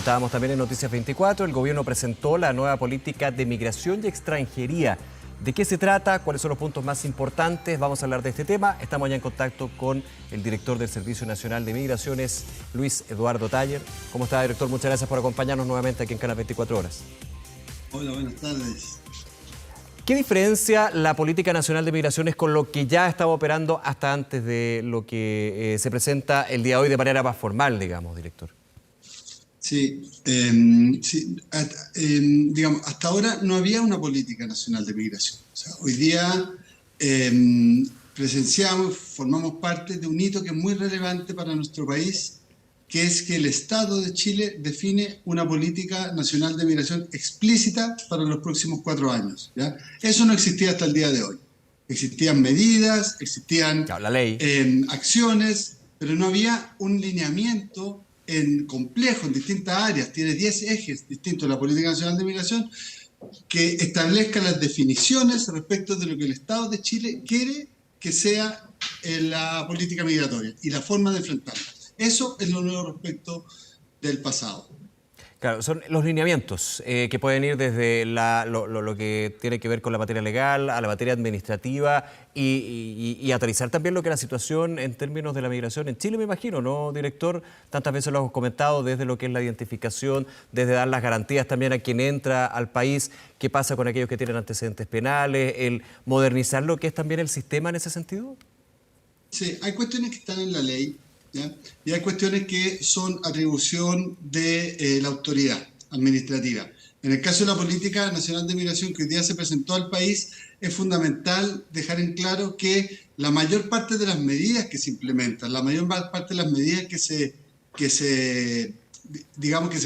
comentábamos también en Noticias 24, el gobierno presentó la nueva política de migración y extranjería. ¿De qué se trata? ¿Cuáles son los puntos más importantes? Vamos a hablar de este tema. Estamos ya en contacto con el director del Servicio Nacional de Migraciones, Luis Eduardo Taller. ¿Cómo está, director? Muchas gracias por acompañarnos nuevamente aquí en Canal 24 Horas. Hola, buenas tardes. ¿Qué diferencia la Política Nacional de Migraciones con lo que ya estaba operando hasta antes de lo que se presenta el día de hoy de manera más formal, digamos, director? Sí, digamos, hasta ahora no había una política nacional de migración. O sea, hoy día presenciamos, formamos parte de un hito que es muy relevante para nuestro país, que es que el Estado de Chile define una política nacional de migración explícita para los próximos 4 años, ¿ya? Eso no existía hasta el día de hoy. Existían medidas, existían la ley, acciones, pero no había un lineamiento complejo en distintas áreas. Tiene 10 ejes distintos la Política Nacional de Migración que establezca las definiciones respecto de lo que el Estado de Chile quiere que sea la política migratoria y la forma de enfrentarla. Eso es lo nuevo respecto del pasado. Claro, son los lineamientos que pueden ir desde lo que tiene que ver con la materia legal a la materia administrativa y aterrizar también lo que es la situación en términos de la migración en Chile, me imagino, ¿no, director? Tantas veces lo hemos comentado, desde lo que es la identificación, desde dar las garantías también a quien entra al país, qué pasa con aquellos que tienen antecedentes penales, el modernizar lo que es también el sistema en ese sentido. Sí, hay cuestiones que están en la ley, ¿ya? Y hay cuestiones que son atribución de la autoridad administrativa. En el caso de la Política Nacional de Migración que hoy día se presentó al país, es fundamental dejar en claro que la mayor parte de las medidas que se implementan, la mayor parte de las medidas que se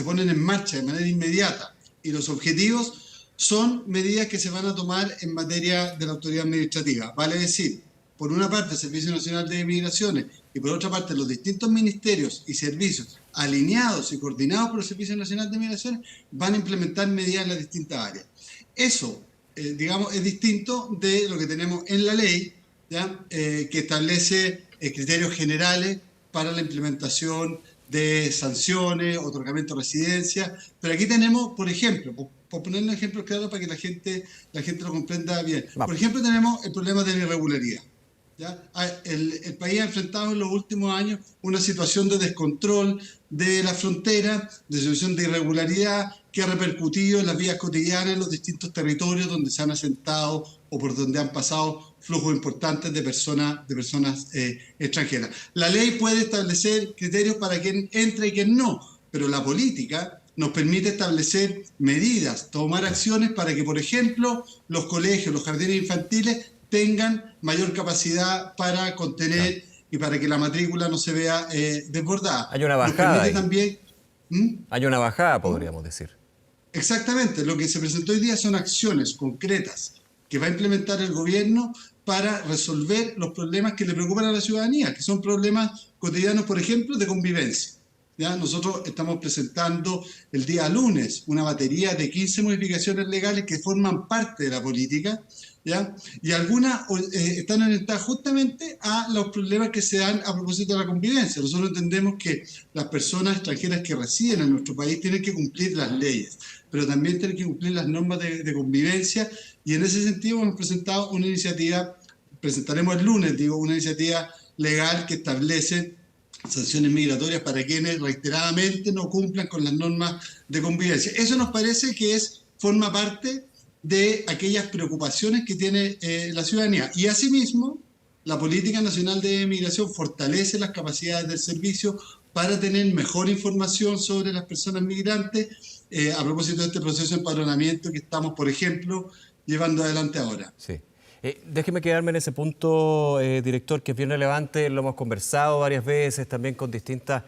ponen en marcha de manera inmediata y los objetivos son medidas que se van a tomar en materia de la autoridad administrativa. Vale decir, por una parte el Servicio Nacional de Migraciones y por otra parte los distintos ministerios y servicios alineados y coordinados por el Servicio Nacional de Migraciones van a implementar medidas en las distintas áreas. Eso, es distinto de lo que tenemos en la ley, ¿ya? Que establece criterios generales para la implementación de sanciones, otorgamiento de residencia, pero aquí tenemos, por ejemplo, por poner un ejemplo claro para que la gente lo comprenda bien. Por ejemplo, tenemos el problema de la irregularidad. ¿Ya? El país ha enfrentado en los últimos años una situación de descontrol de la frontera, de situación de irregularidad que ha repercutido en las vías cotidianas en los distintos territorios donde se han asentado o por donde han pasado flujos importantes de personas extranjeras. La ley puede establecer criterios para quien entra y quien no, pero la política nos permite establecer medidas, tomar acciones para que, por ejemplo, los colegios, los jardines infantiles tengan mayor capacidad para contener y para que la matrícula no se vea desbordada. Hay una bajada. También, hay una bajada, podríamos decir. Exactamente. Lo que se presentó hoy día son acciones concretas que va a implementar el gobierno para resolver los problemas que le preocupan a la ciudadanía, que son problemas cotidianos, por ejemplo, de convivencia. ¿Ya? Nosotros estamos presentando el día lunes una batería de 15 modificaciones legales que forman parte de la política, ¿ya? Y algunas están orientadas justamente a los problemas que se dan a propósito de la convivencia. Nosotros entendemos que las personas extranjeras que residen en nuestro país tienen que cumplir las leyes, pero también tienen que cumplir las normas de convivencia, y en ese sentido hemos presentado una iniciativa, presentaremos el lunes, una iniciativa legal que establece sanciones migratorias para quienes reiteradamente no cumplan con las normas de convivencia. Eso nos parece que forma parte de aquellas preocupaciones que tiene la ciudadanía. Y asimismo, la Política Nacional de Migración fortalece las capacidades del servicio para tener mejor información sobre las personas migrantes a propósito de este proceso de empadronamiento que estamos, por ejemplo, llevando adelante ahora. Sí. Déjeme quedarme en ese punto, director, que es bien relevante. Lo hemos conversado varias veces también con distintas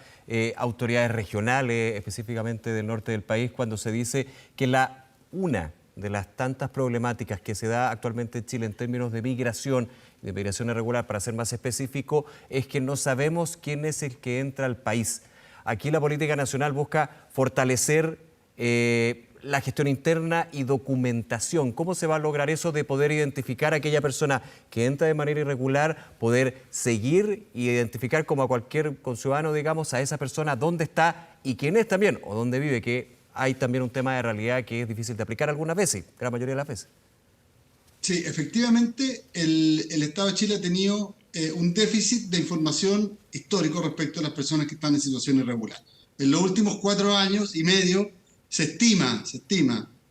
autoridades regionales, específicamente del norte del país, cuando se dice que una de las tantas problemáticas que se da actualmente en Chile en términos de migración irregular, para ser más específico, es que no sabemos quién es el que entra al país. Aquí la política nacional busca fortalecer la gestión interna y documentación. ¿Cómo se va a lograr eso de poder identificar a aquella persona que entra de manera irregular, poder seguir y identificar como a cualquier conciudadano, digamos, a esa persona dónde está y quién es también o dónde vive? Que hay también un tema de realidad que es difícil de aplicar algunas veces, gran mayoría de las veces. Sí, efectivamente, el Estado de Chile ha tenido un déficit de información histórico respecto a las personas que están en situación irregular. En los últimos 4 años y medio se estima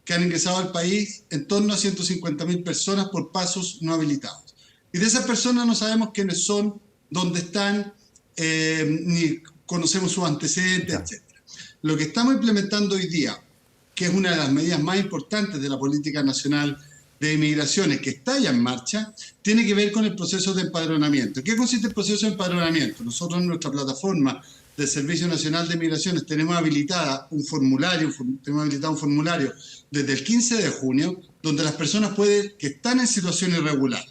que han ingresado al país en torno a 150.000 personas por pasos no habilitados. Y de esas personas no sabemos quiénes son, dónde están, ni conocemos sus antecedentes, Claro. etc. Lo que estamos implementando hoy día, que es una de las medidas más importantes de la política nacional de inmigraciones que está ya en marcha, tiene que ver con el proceso de empadronamiento. ¿Qué consiste el proceso de empadronamiento? Nosotros en nuestra plataforma del Servicio Nacional de Migraciones tenemos habilitado un formulario desde el 15 de junio, donde las personas que están en situación irregular,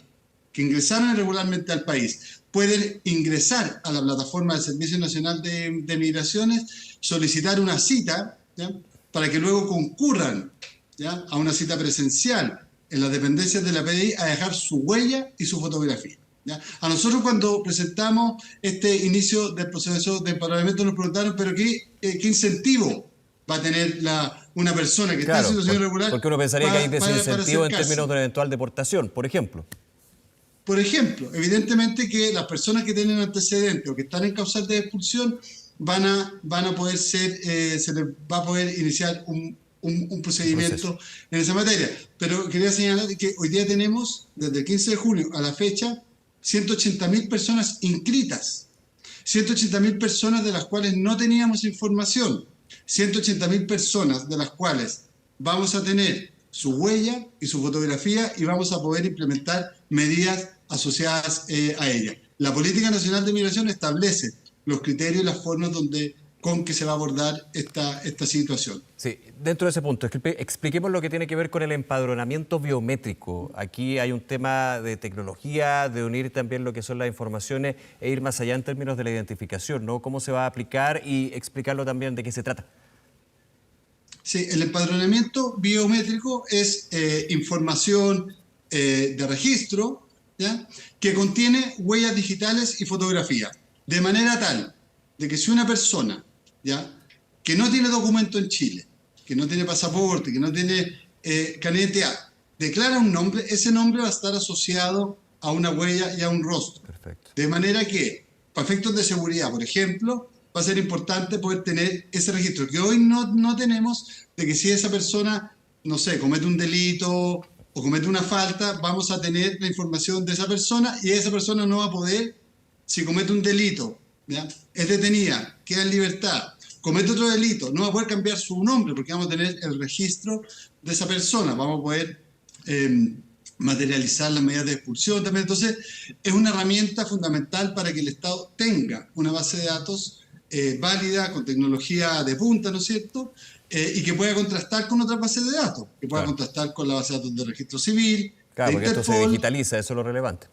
que ingresaron irregularmente al país, pueden ingresar a la plataforma del Servicio Nacional de Migraciones, solicitar una cita, ¿ya?, para que luego concurran, ¿ya?, a una cita presencial en las dependencias de la PDI a dejar su huella y su fotografía, ¿ya? A nosotros cuando presentamos este inicio del proceso de empadronamiento nos preguntaron, pero ¿qué incentivo va a tener una persona que está en situación irregular? Porque uno pensaría que hay para desincentivo en acercarse? términos de una eventual deportación, por ejemplo. Por ejemplo, evidentemente que las personas que tienen antecedentes o que están en causal de expulsión van a poder se les va a poder iniciar un procedimiento en esa materia. Pero quería señalar que hoy día tenemos, desde el 15 de junio a la fecha, 180.000 personas inscritas. 180.000 personas de las cuales no teníamos información. 180.000 personas de las cuales vamos a tener su huella y su fotografía y vamos a poder implementar medidas asociadas a ella. La Política Nacional de Migración establece los criterios y las formas con que se va a abordar esta situación. Sí, dentro de ese punto, expliquemos lo que tiene que ver con el empadronamiento biométrico. Aquí hay un tema de tecnología, de unir también lo que son las informaciones e ir más allá en términos de la identificación, ¿no? ¿Cómo se va a aplicar? Y explicarlo también de qué se trata. Sí, el empadronamiento biométrico es información de registro, ¿ya?, que contiene huellas digitales y fotografías, de manera tal de que si una persona, ¿ya?, que no tiene documento en Chile, que no tiene pasaporte, que no tiene carnet de identidad, declara un nombre, ese nombre va a estar asociado a una huella y a un rostro. Perfecto. De manera que, para efectos de seguridad, por ejemplo, va a ser importante poder tener ese registro, que hoy no tenemos, de que si esa persona, no sé, comete un delito o comete una falta, vamos a tener la información de esa persona y esa persona no va a poder, si comete un delito, ¿ya?, es detenida, queda en libertad, comete otro delito, no va a poder cambiar su nombre porque vamos a tener el registro de esa persona, vamos a poder materializar las medidas de expulsión también. Entonces, es una herramienta fundamental para que el Estado tenga una base de datos válida, con tecnología de punta, ¿no es cierto?, y que pueda contrastar con otras bases de datos, que pueda contrastar con la base de datos del registro civil, Claro, de porque esto se Interpol. digitaliza, eso es lo relevante.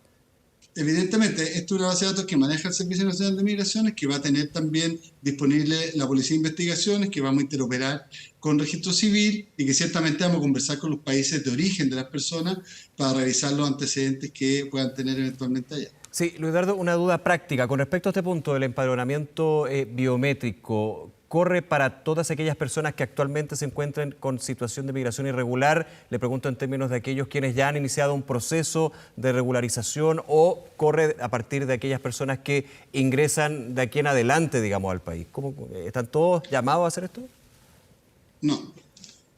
Evidentemente, esto es una base de datos que maneja el Servicio Nacional de Migraciones, que va a tener también disponible la Policía de Investigaciones, que vamos a interoperar con Registro Civil y que ciertamente vamos a conversar con los países de origen de las personas para revisar los antecedentes que puedan tener eventualmente allá. Sí, Luis Dardo, una duda práctica. Con respecto a este punto del empadronamiento biométrico, ¿corre para todas aquellas personas que actualmente se encuentran con situación de migración irregular? Le pregunto en términos de aquellos quienes ya han iniciado un proceso de regularización, o corre a partir de aquellas personas que ingresan de aquí en adelante, digamos, al país. ¿Cómo, están todos llamados a hacer esto? No.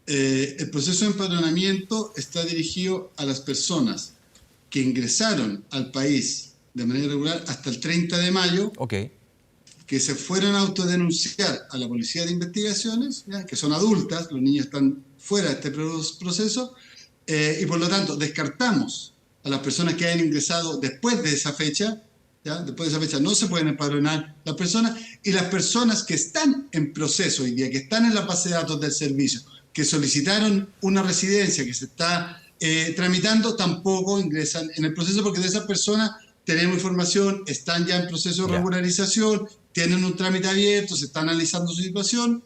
El proceso de empadronamiento está dirigido a las personas que ingresaron al país de manera irregular hasta el 30 de mayo, Ok. que se fueron a autodenunciar a la Policía de Investigaciones, ¿ya?, que son adultas, los niños están fuera de este proceso, y por lo tanto descartamos a las personas que hayan ingresado después de esa fecha, ¿ya? Después de esa fecha no se pueden empadronar las personas, y las personas que están en proceso hoy día, que están en la base de datos del servicio, que solicitaron una residencia que se está tramitando, tampoco ingresan en el proceso, porque de esas personas tenemos información, están ya en proceso de regularización, tienen un trámite abierto, se está analizando su situación,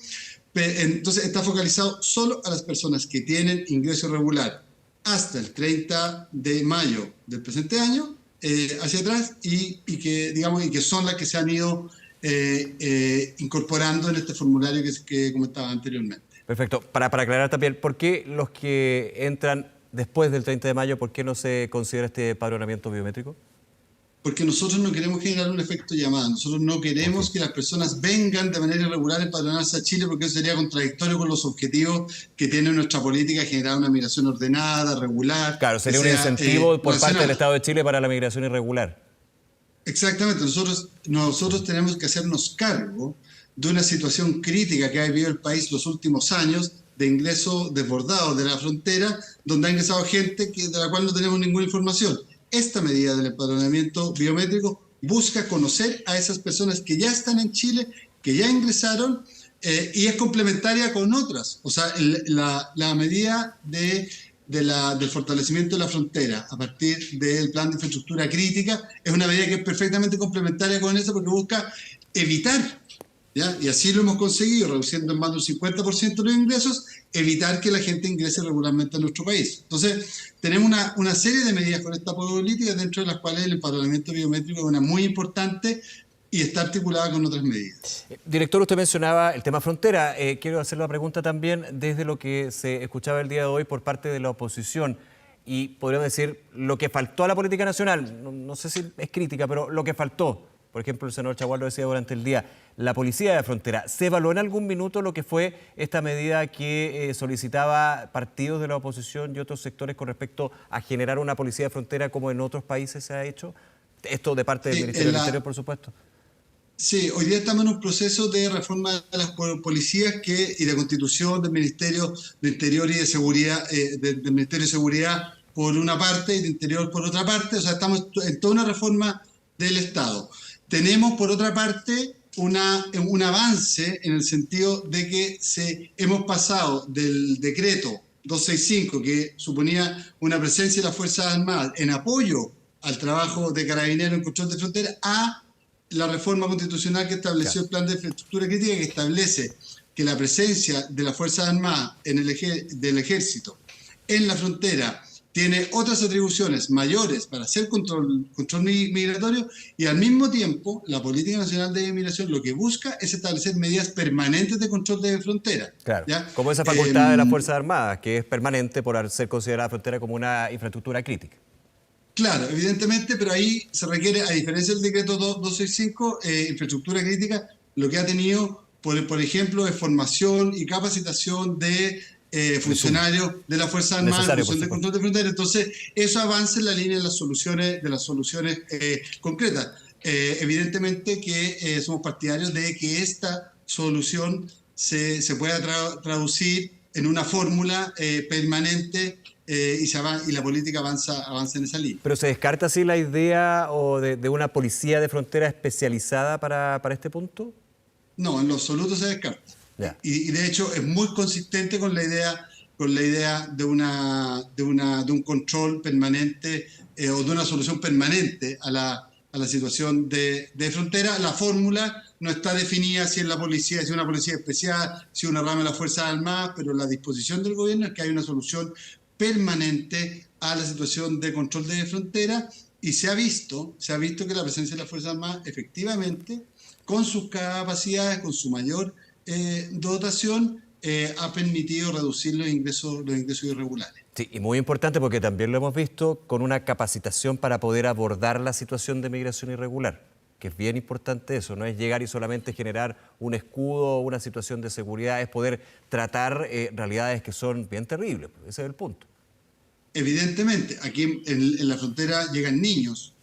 Entonces está focalizado solo a las personas que tienen ingreso regular hasta el 30 de mayo del presente año hacia atrás y que son las que se han ido incorporando en este formulario que comentaba anteriormente. Perfecto. Para aclarar también, ¿por qué los que entran después del 30 de mayo, por qué no se considera este padronamiento biométrico? Porque nosotros no queremos generar un efecto llamada, nosotros no queremos que las personas vengan de manera irregular a empadronarse a Chile, porque eso sería contradictorio con los objetivos que tiene nuestra política, generar una migración ordenada, regular. Claro, sería un incentivo por parte del Estado de Chile para la migración irregular. Exactamente, nosotros tenemos que hacernos cargo de una situación crítica que ha vivido el país los últimos años, de ingresos desbordados de la frontera, donde ha ingresado gente de la cual no tenemos ninguna información. Esta medida del empadronamiento biométrico busca conocer a esas personas que ya están en Chile, que ya ingresaron, y es complementaria con otras. O sea, la medida del fortalecimiento de la frontera a partir del plan de infraestructura crítica es una medida que es perfectamente complementaria con esa, porque busca evitar, ¿ya? Y así lo hemos conseguido, reduciendo en más de un 50% los ingresos, evitar que la gente ingrese regularmente a nuestro país. Entonces, tenemos una serie de medidas con esta política, dentro de las cuales el empadronamiento biométrico es una muy importante y está articulada con otras medidas. Director, usted mencionaba el tema frontera. Quiero hacer la pregunta también desde lo que se escuchaba el día de hoy por parte de la oposición. Y podríamos decir lo que faltó a la política nacional. No sé si es crítica, pero lo que faltó. Por ejemplo, el senador Chaguán lo decía durante el día. La policía de frontera. ¿Se evaluó en algún minuto lo que fue esta medida que solicitaba partidos de la oposición y otros sectores con respecto a generar una policía de frontera como en otros países se ha hecho? Esto de parte del Ministerio del Interior, por supuesto. Sí, hoy día estamos en un proceso de reforma de las policías y de constitución del Ministerio de Interior y de Seguridad, del Ministerio de Seguridad por una parte y de Interior por otra parte. O sea, estamos en toda una reforma del Estado. Tenemos, por otra parte, un avance en el sentido de que hemos pasado del decreto 265, que suponía una presencia de las Fuerzas Armadas en apoyo al trabajo de Carabineros en control de frontera, a la reforma constitucional que estableció el plan de infraestructura crítica, que establece que la presencia de las Fuerzas Armadas del Ejército en la frontera tiene otras atribuciones mayores para hacer control migratorio, y al mismo tiempo la Política Nacional de Migración lo que busca es establecer medidas permanentes de control de frontera. Claro, ¿ya? Como esa facultad de las Fuerzas Armadas, que es permanente por ser considerada frontera como una infraestructura crítica. Claro, evidentemente, pero ahí se requiere, a diferencia del decreto 265, infraestructura crítica, lo que ha tenido, por ejemplo, es formación y capacitación de funcionarios de la Fuerza Armada en función de control de frontera. Entonces, eso avanza en la línea de las soluciones concretas. Evidentemente que somos partidarios de que esta solución se pueda traducir en una fórmula permanente, y la política avanza en esa línea. ¿Pero se descarta así la idea de una policía de frontera especializada para este punto? No, en lo absoluto se descarta. Yeah. Y de hecho es muy consistente con la idea de un control permanente o de una solución permanente a la situación de frontera. La fórmula no está definida si es la policía, si es una policía especial, si es una rama de las Fuerzas Armadas, pero la disposición del gobierno es que hay una solución permanente a la situación de control de frontera, y se ha visto que la presencia de las Fuerzas Armadas efectivamente, con sus capacidades, con su mayor dotación, ha permitido reducir los ingresos irregulares. Sí, y muy importante porque también lo hemos visto con una capacitación para poder abordar la situación de migración irregular, que es bien importante eso, no es llegar y solamente generar un escudo o una situación de seguridad, es poder tratar realidades que son bien terribles, ese es el punto. Evidentemente, aquí en la frontera llegan niños,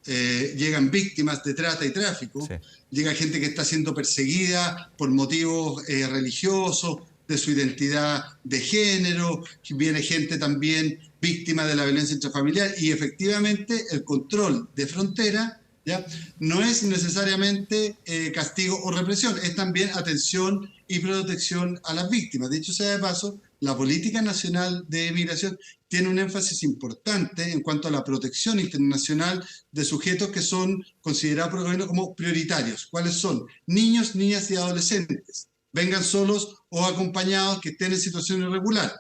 llegan víctimas de trata y tráfico, sí. Llega gente que está siendo perseguida por motivos religiosos, de su identidad de género, viene gente también víctima de la violencia intrafamiliar, y efectivamente el control de frontera, ¿ya?, no es necesariamente castigo o represión, es también atención y protección a las víctimas. Dicho sea de paso, la Política Nacional de Migración tiene un énfasis importante en cuanto a la protección internacional de sujetos que son considerados por el gobierno como prioritarios. ¿Cuáles son? Niños, niñas y adolescentes. vengan solos o acompañados, que estén en situación irregular,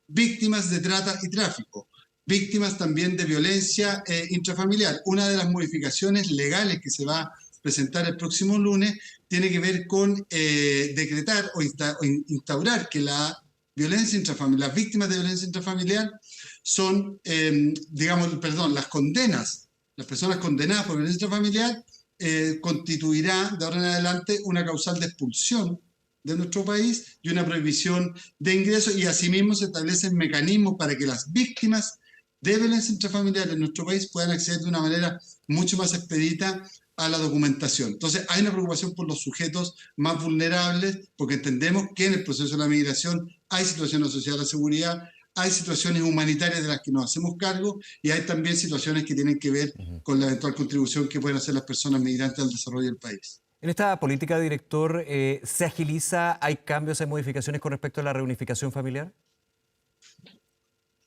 víctimas de trata y tráfico, víctimas también de violencia intrafamiliar. Una de las modificaciones legales que se va a presentar el próximo lunes tiene que ver con decretar o instaurar que la violencia intrafamiliar, las víctimas de violencia intrafamiliar son, las condenas, las personas condenadas por violencia intrafamiliar constituirá de ahora en adelante una causal de expulsión de nuestro país y una prohibición de ingreso, y asimismo se establecen mecanismos para que las víctimas de violencia intrafamiliar en nuestro país puedan acceder de una manera mucho más expedita a la documentación. Entonces hay una preocupación por los sujetos más vulnerables, porque entendemos que en el proceso de la migración hay situaciones asociadas a la seguridad, hay situaciones humanitarias de las que nos hacemos cargo, y hay también situaciones que tienen que ver con la eventual contribución que pueden hacer las personas migrantes al desarrollo del país. En esta política, director, ¿se agiliza? ¿Hay cambios, hay modificaciones con respecto a la reunificación familiar?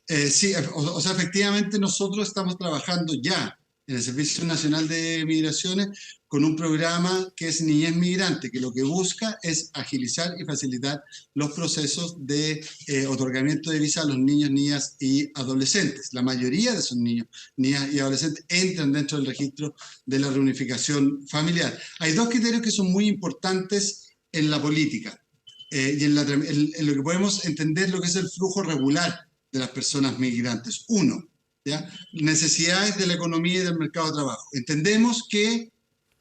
Sí, efectivamente nosotros estamos trabajando ya en el Servicio Nacional de Migraciones con un programa que es Niñez Migrante, que lo que busca es agilizar y facilitar los procesos de otorgamiento de visa a los niños, niñas y adolescentes. La mayoría de esos niños, niñas y adolescentes entran dentro del registro de la reunificación familiar. Hay dos criterios que son muy importantes en la política y en lo que podemos entender lo que es el flujo regular de las personas migrantes. Uno, ¿ya? Necesidades de la economía y del mercado de trabajo. Entendemos que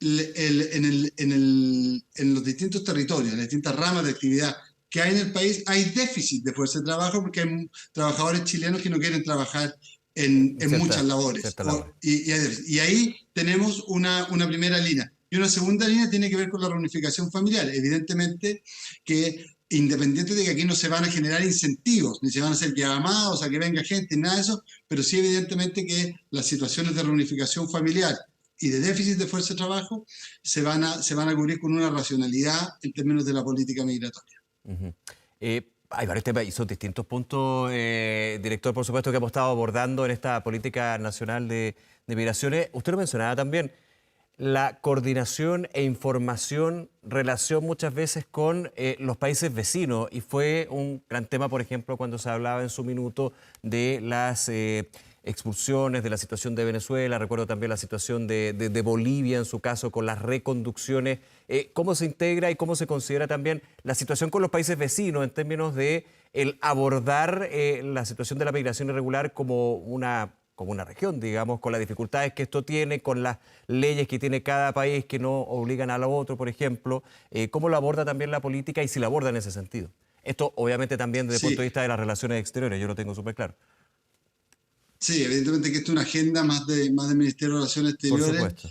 en los distintos territorios, en las distintas ramas de actividad que hay en el país, hay déficit de fuerza de trabajo porque hay trabajadores chilenos que no quieren trabajar en muchas labores. Y ahí tenemos una primera línea. Y una segunda línea tiene que ver con la reunificación familiar. Evidentemente que independiente de que aquí no se van a generar incentivos, ni se van a hacer llamados a que venga gente, nada de eso, pero sí evidentemente que las situaciones de reunificación familiar y de déficit de fuerza de trabajo se van a cubrir con una racionalidad en términos de la política migratoria. Hay varios temas y son distintos puntos, director, por supuesto, que hemos estado abordando en esta política nacional de migraciones. Usted lo mencionaba también, la coordinación e información, relación muchas veces con los países vecinos, y fue un gran tema, por ejemplo, cuando se hablaba en su minuto de las expulsiones, de la situación de Venezuela, recuerdo también la situación de Bolivia en su caso con las reconducciones. ¿Cómo se integra y cómo se considera también la situación con los países vecinos en términos de el abordar la situación de la migración irregular como una región, digamos, con las dificultades que esto tiene, con las leyes que tiene cada país que no obligan a lo otro, por ejemplo? ¿Cómo lo aborda también la política y si la aborda en ese sentido? Esto obviamente también desde el punto de vista de las relaciones exteriores, yo lo tengo súper claro. Sí, evidentemente que esta es una agenda más del Ministerio de Relaciones Exteriores. Por supuesto.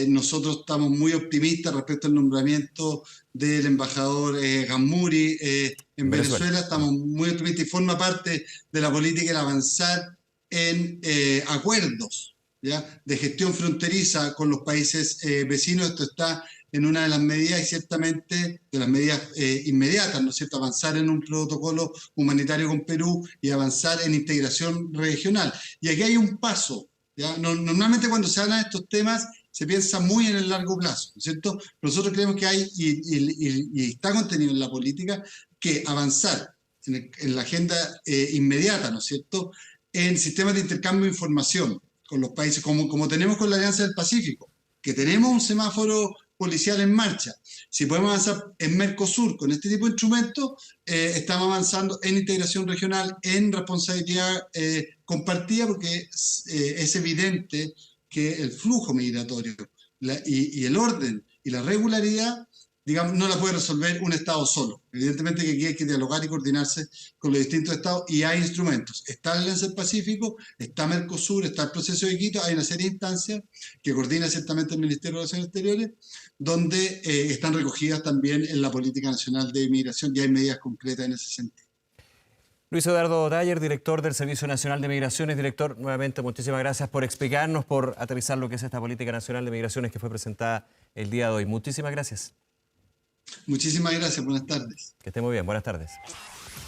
Nosotros estamos muy optimistas respecto al nombramiento del embajador Gamuri en Venezuela. Estamos muy optimistas y forma parte de la política el avanzar en acuerdos, ¿ya?, de gestión fronteriza con los países vecinos. Esto está en una de las medidas, y ciertamente de las medidas inmediatas, ¿no es cierto?, avanzar en un protocolo humanitario con Perú y avanzar en integración regional. Y aquí hay un paso, ¿ya? Normalmente cuando se habla de estos temas se piensa muy en el largo plazo, ¿no es cierto? Nosotros creemos que hay, y está contenido en la política, que avanzar en la agenda inmediata, ¿no es cierto?, en sistemas de intercambio de información con los países, como tenemos con la Alianza del Pacífico, que tenemos un semáforo policial en marcha. Si podemos avanzar en Mercosur con este tipo de instrumentos, estamos avanzando en integración regional, en responsabilidad compartida, porque es evidente que el flujo migratorio y el orden y la regularidad, digamos, no la puede resolver un Estado solo. Evidentemente que aquí hay que dialogar y coordinarse con los distintos Estados, y hay instrumentos. Está la Alianza del Pacífico, está Mercosur, está el proceso de Quito, hay una serie de instancias que coordina ciertamente el Ministerio de Relaciones Exteriores, donde están recogidas también en la Política Nacional de Migración, y hay medidas concretas en ese sentido. Luis Eduardo Dyer, director del Servicio Nacional de Migraciones. Director, nuevamente muchísimas gracias por explicarnos, por aterrizar lo que es esta Política Nacional de Migraciones que fue presentada el día de hoy. Muchísimas gracias. Muchísimas gracias, buenas tardes. Que esté muy bien, buenas tardes.